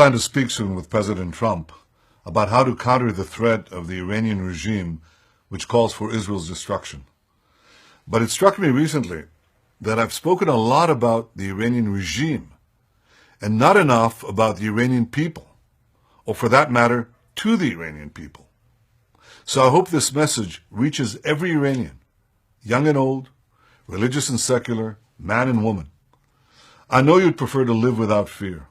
plan to speak soon with President Trump about how to counter the threat of the Iranian regime which calls for Israel's destruction. But it struck me recently that I've spoken a lot about the Iranian regime and not enough about the Iranian people, or for that matter, to the Iranian people. So I hope this message reaches every Iranian, young and old, religious and secular, man and woman. I know you'd prefer to live without fear.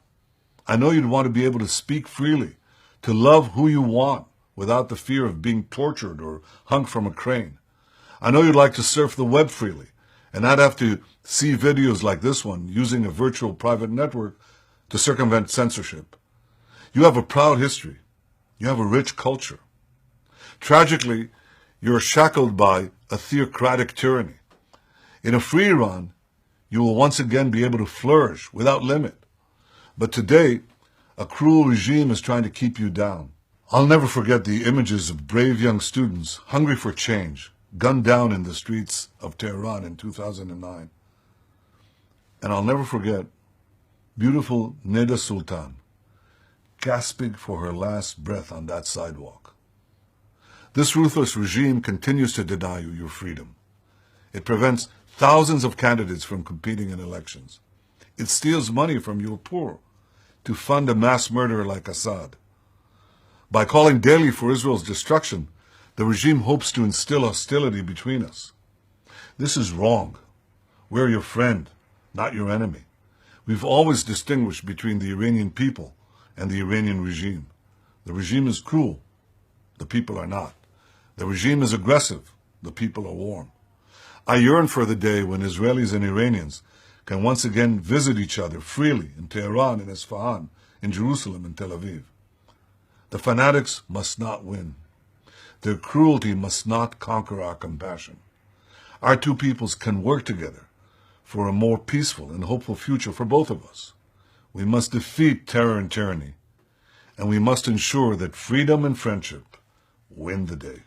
I know you'd want to be able to speak freely, to love who you want without the fear of being tortured or hung from a crane. I know you'd like to surf the web freely and not have to see videos like this one using a virtual private network to circumvent censorship. You have a proud history. You have a rich culture. Tragically, you're shackled by a theocratic tyranny. In a free Iran, you will once again be able to flourish without limit. But today, a cruel regime is trying to keep you down. I'll never forget the images of brave young students hungry for change, gunned down in the streets of Tehran in 2009. And I'll never forget beautiful Neda Sultan gasping for her last breath on that sidewalk. This ruthless regime continues to deny you your freedom. It prevents thousands of candidates from competing in elections. It steals money from your poor to fund a mass murderer like Assad. By calling daily for Israel's destruction, the regime hopes to instill hostility between us. This is wrong. We're your friend, not your enemy. We've always distinguished between the Iranian people and the Iranian regime. The regime is cruel. The people are not. The regime is aggressive. The people are warm. I yearn for the day when Israelis and Iranians can once again visit each other freely in Tehran and Isfahan, in Jerusalem and Tel Aviv. The fanatics must not win. Their cruelty must not conquer our compassion. Our two peoples can work together for a more peaceful and hopeful future for both of us. We must defeat terror and tyranny, and we must ensure that freedom and friendship win the day.